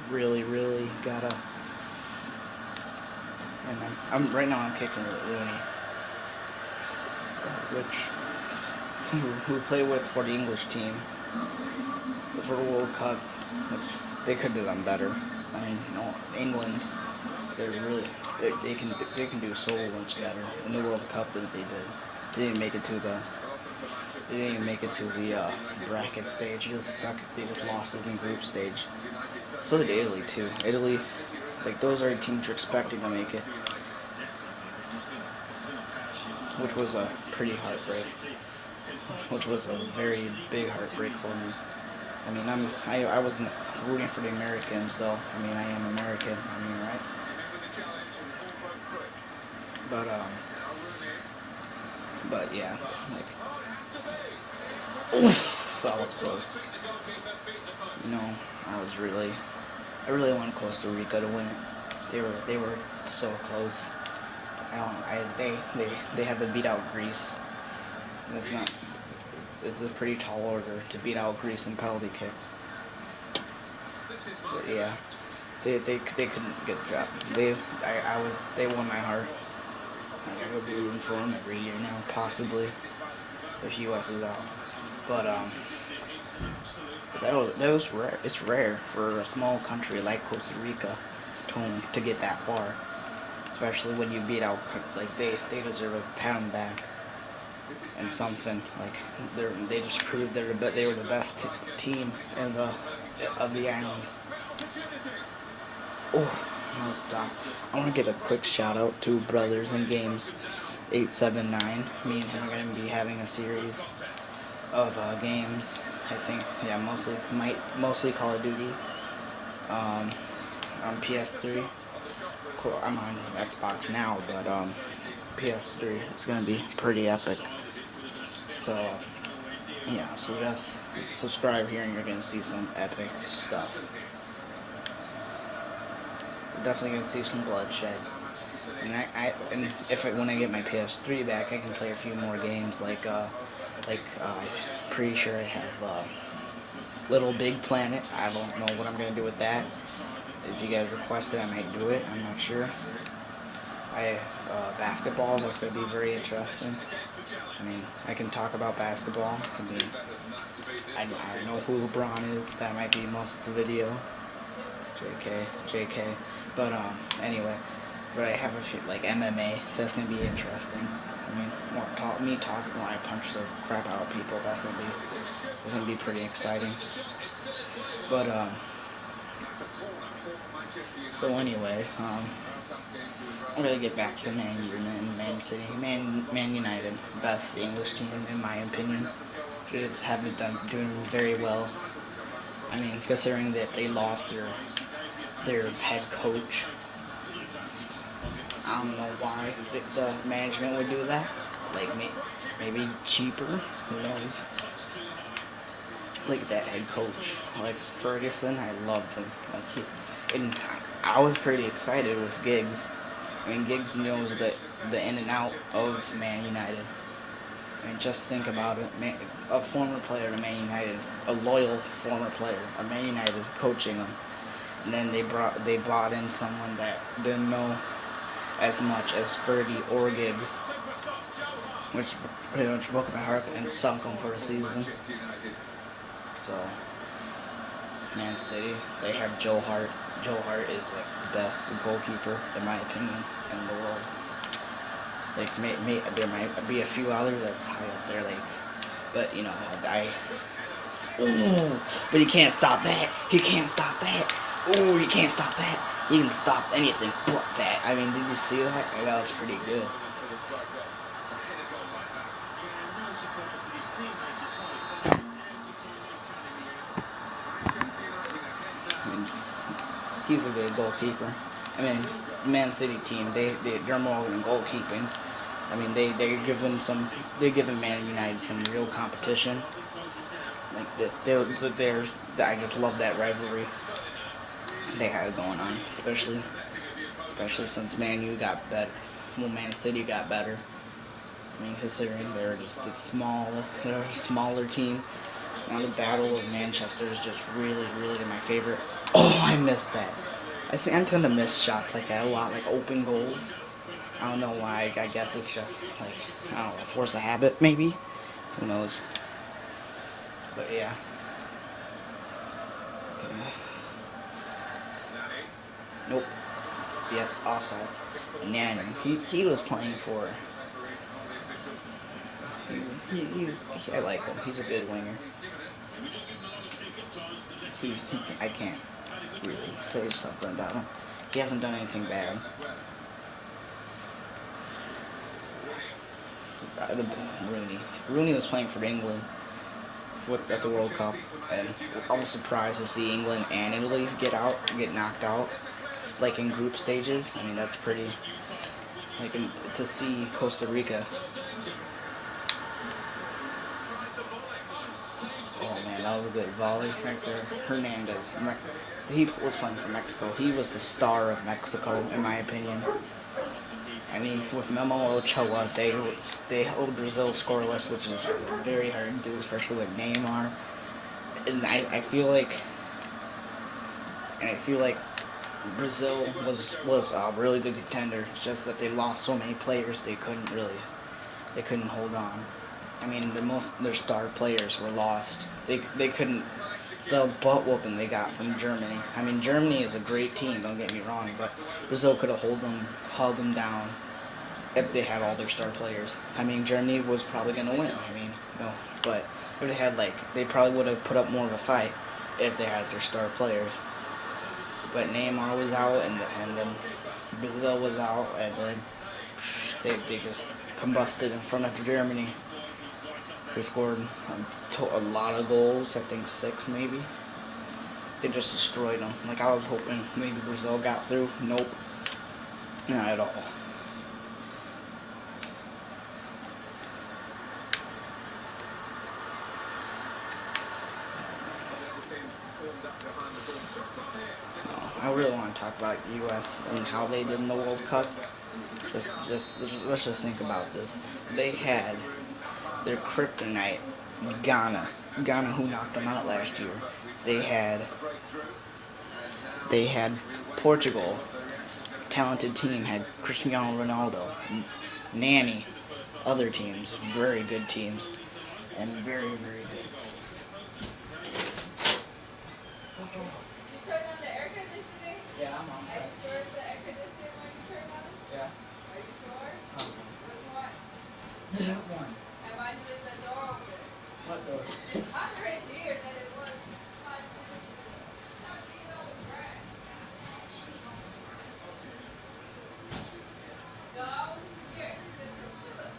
really gotta. And I'm right now I'm kicking with Rooney, who play with for the English team for the World Cup, which they could have done better. I mean, England, they're really they can do so much better in the World Cup than they did. They didn't make it to the bracket stage. They just lost it in group stage. So did Italy too. Italy, like those are teams you're expecting to make it, which was a pretty heartbreak. Which was a very big heartbreak for me. I mean, I wasn't rooting for the Americans though. I mean, I am American. I mean, right? But yeah, like, oof, that was close. You know, I really wanted Costa Rica to win it. They were so close. They had to beat out Greece. That's not. It's a pretty tall order to beat out Greece in penalty kicks. But yeah, they couldn't get the job. They won my heart. I gotta be rooting for them every year now, possibly if US is out. But that was rare. It's rare for a small country like Costa Rica to get that far, especially when you beat out like they deserve a pat on the back and something like they just proved they were the best team in of the islands. Oh. Stop. I want to get a quick shout out to Brothers in Games 879. Me and him are going to be having a series of games. I think, yeah, mostly Call of Duty on PS3. Cool. I'm on Xbox now, but PS3 is going to be pretty epic. So yeah, so just subscribe here and you're going to see some epic stuff. Definitely gonna see some bloodshed, and when I get my PS3 back, I can play a few more games I'm pretty sure I have Little Big Planet. I don't know what I'm gonna do with that. If you guys request it, I might do it. I'm not sure. I have basketball. That's gonna be very interesting. I mean, I can talk about basketball. I mean, I know who LeBron is. That might be most of the video. JK. But anyway, but I have a few like MMA. So that's gonna be interesting. I mean, me talking while I punch the crap out of people. That's gonna be pretty exciting. But so anyway, I'm gonna get back to Man City, Man United, best English team in my opinion. It's doing very well. I mean, considering that they lost their head coach. I don't know why the management would do that. Like maybe cheaper. Who knows? Like that head coach, like Ferguson. I loved him. And I was pretty excited with Giggs. I mean, Giggs knows the in and out of Man United. I mean, just think about it. A former player to Man United, a loyal former player, a Man United coaching him. And then they brought in someone that didn't know as much as Fergie or Giggs, which pretty much broke my heart and sunk them for a season. So, Man City, they have Joe Hart. Joe Hart is like the best goalkeeper, in my opinion, in the world. Like, there might be a few others that's high up there, like, but you know, but he can't stop that. He can't stop that. Oh, you can't stop that. You can stop anything but that. I mean, did you see that? That was pretty good. I mean, he's a good goalkeeper. I mean, Man City team, they're more than goalkeeping. I mean, they're giving Man United some real competition. Like I just love that rivalry they had going on, especially since Man City got better. I mean, considering they're just they're a smaller team. Now the Battle of Manchester is just really my favorite Oh, I missed that. I tend to miss shots like that a lot, like open goals. I don't know why. I guess it's just like, I don't know, force of habit maybe. Who knows? But yeah. Okay. Nope. Yep. Offside. Nani. He was playing for. I like him. He's a good winger. I can't really say something about him. He hasn't done anything bad. Rooney. Rooney was playing for England at the World Cup, and I was surprised to see England and Italy get knocked out, like in group stages. I mean, that's pretty. To see Costa Rica. Oh man, that was a good volley right there. Hernandez. He was playing for Mexico. He was the star of Mexico, in my opinion. I mean, with Memo Ochoa, they held Brazil scoreless, which is very hard to do, especially with Neymar. And I feel like Brazil was a really good contender. It's just that they lost so many players they couldn't hold on. I mean, their star players were lost. They couldn't. The butt whooping they got from Germany. I mean, Germany is a great team. Don't get me wrong, but Brazil could have held them down if they had all their star players. I mean, Germany was probably gonna win. I mean, no, but if they had they probably would have put up more of a fight if they had their star players. But Neymar was out, and then Brazil was out, and then they just combusted in front of Germany, who scored a lot of goals. I think 6 maybe. They just destroyed them. Like, I was hoping maybe Brazil got through. Nope, not at all. I really want to talk about U.S. and how they did in the World Cup. Let's just think about this. They had their kryptonite, Ghana, who knocked them out last year. They had Portugal, talented team, had Cristiano Ronaldo, Nani, other teams, very good teams, and very, very good. You turn on the air conditioning? Yeah, I'm on. Are you sure it's the air conditioning when you turn on? Yeah. Are you sure? Which one? That one. Am I leaving the door open? What door? It's hotter in here than it was 5 minutes ago. Stop being on the grass. No? Here, this is good.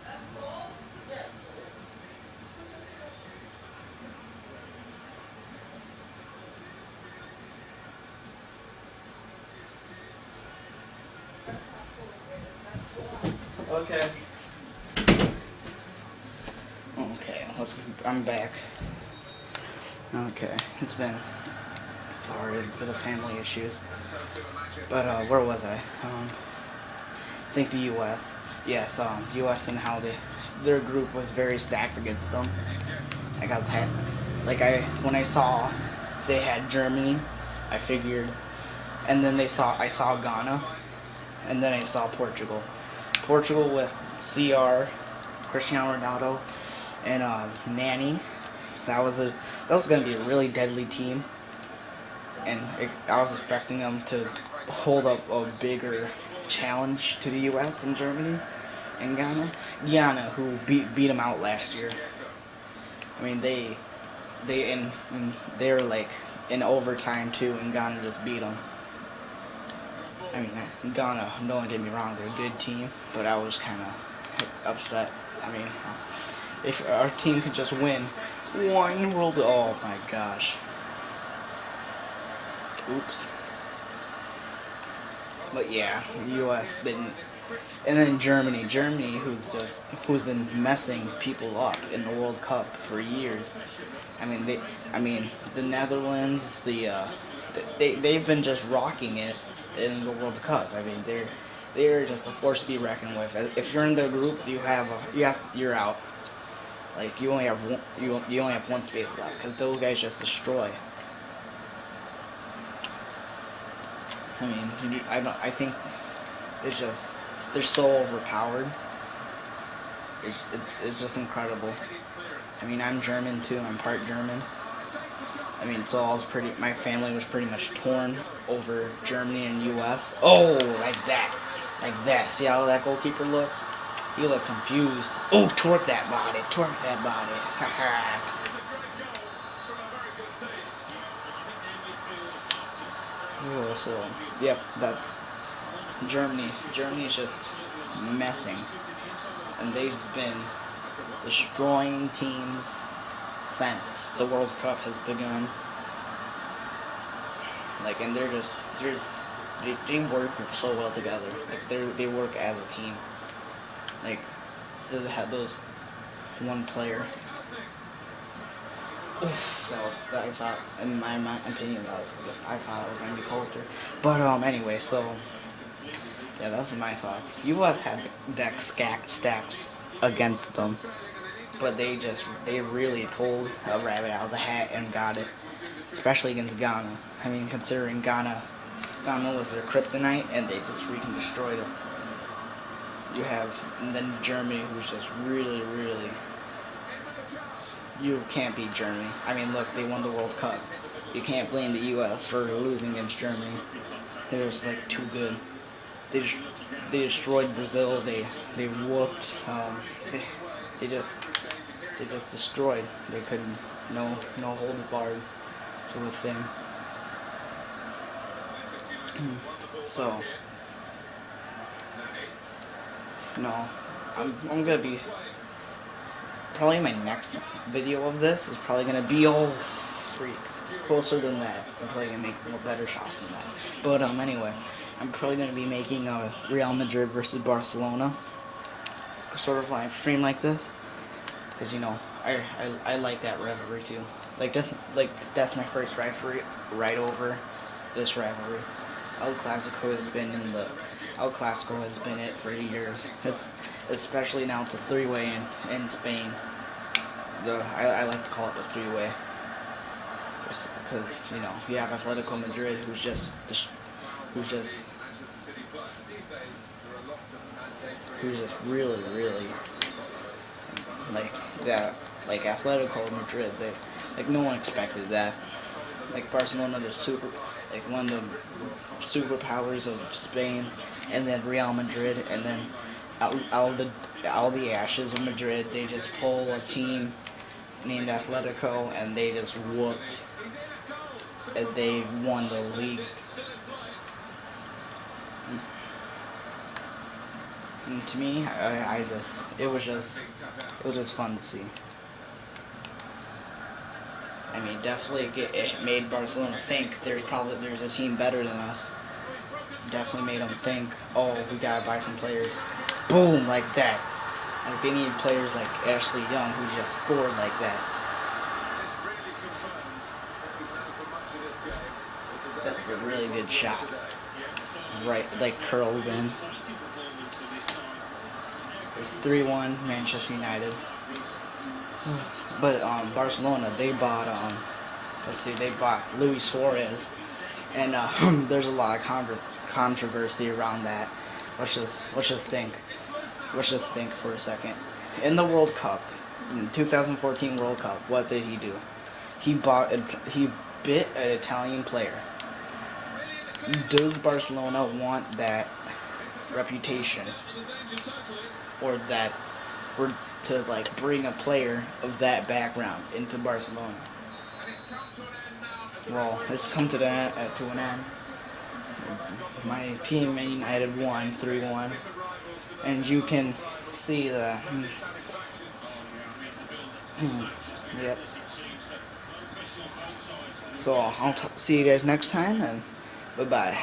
That's cold? Yes. Okay. I'm back. Okay, sorry for the family issues. But, where was I? I think the U.S. Yes, U.S. and how their group was very stacked against them. When I saw they had Germany, I figured, and then I saw Ghana, and then I saw Portugal. Portugal with CR, Cristiano Ronaldo, and Nani. That was going to be a really deadly team, and I was expecting them to hold up a bigger challenge to the U.S. and Germany and Ghana. Ghana, who beat them out last year. I mean, they're like in overtime too, and Ghana just beat them. I mean, Ghana, don't get me wrong, they're a good team, but I was kind of upset. I mean, if our team could just win one world, oh my gosh. Oops. But yeah, the U.S. didn't. And then Germany, who's been messing people up in the World Cup for years. I mean, the Netherlands, they've been just rocking it in the World Cup. I mean, they're just a force to be reckoned with. If you're in their group, you're out. Like you only have one, you only have one space left because those guys just destroy. I mean, I think it's just they're so overpowered. It's just incredible. I mean, I'm German too. I'm part German. I mean, so I was my family was pretty much torn over Germany and U.S. Oh, like that. Like that. See how that goalkeeper looked? He looked confused. Oh, torque that body. Torque that body. Haha. Oh, so, yep, that's Germany. Germany's just messing. And they've been destroying teams since the World Cup has begun. Like, and they work so well together. Like, they work as a team. Like, still have those one player. Oof, I thought, in my opinion, I thought it was going to be closer. But, anyway, so, yeah, that's my thoughts. U.S. had the deck stacks against them. But they really pulled a rabbit out of the hat and got it. Especially against Ghana. I mean, considering Ghana was their kryptonite, and they just freaking destroyed it. You have, and then Germany, who's just really, really, you can't beat Germany. I mean, look, they won the World Cup. You can't blame the U.S. for losing against Germany. They're just, like, too good. They destroyed Brazil. They whooped. They just destroyed. They couldn't, no hold barred sort of thing. So, no, I'm gonna be, probably my next video of this is probably gonna be closer than that. I'm probably gonna make more better shots than that. But anyway, I'm probably gonna be making a Real Madrid versus Barcelona sort of live stream like this, because I like that rivalry too. That's my first rivalry right over this rivalry. El Clasico has been it for years. Especially now it's a three-way in Spain. I like to call it the three-way, because you have Atletico Madrid, who's just really, really like that. Like Atletico Madrid, no one expected that. Like Barcelona, one of the superpowers of Spain, and then Real Madrid, and then out of the ashes of Madrid, they just pull a team named Atletico, and they just whooped. And they won the league. And to me, it was just fun to see. I mean, definitely it made Barcelona think there's a team better than us. Definitely made them think, oh, we gotta buy some players. Boom, like that. Like they need players like Ashley Young, who just scored like that. That's a really good shot. Right, like curled in. It's 3-1 Manchester United. But Barcelona, they bought Luis Suarez, and there's a lot of controversy around that. Let's just think for a second. In the World Cup, in 2014 World Cup, what did he do? He bit an Italian player. Does Barcelona want that reputation, or to bring a player of that background into Barcelona? Well, it's come to an end. My team, Man United, won 3-1, and you can see the. Yep. So I'll see you guys next time, and bye-bye.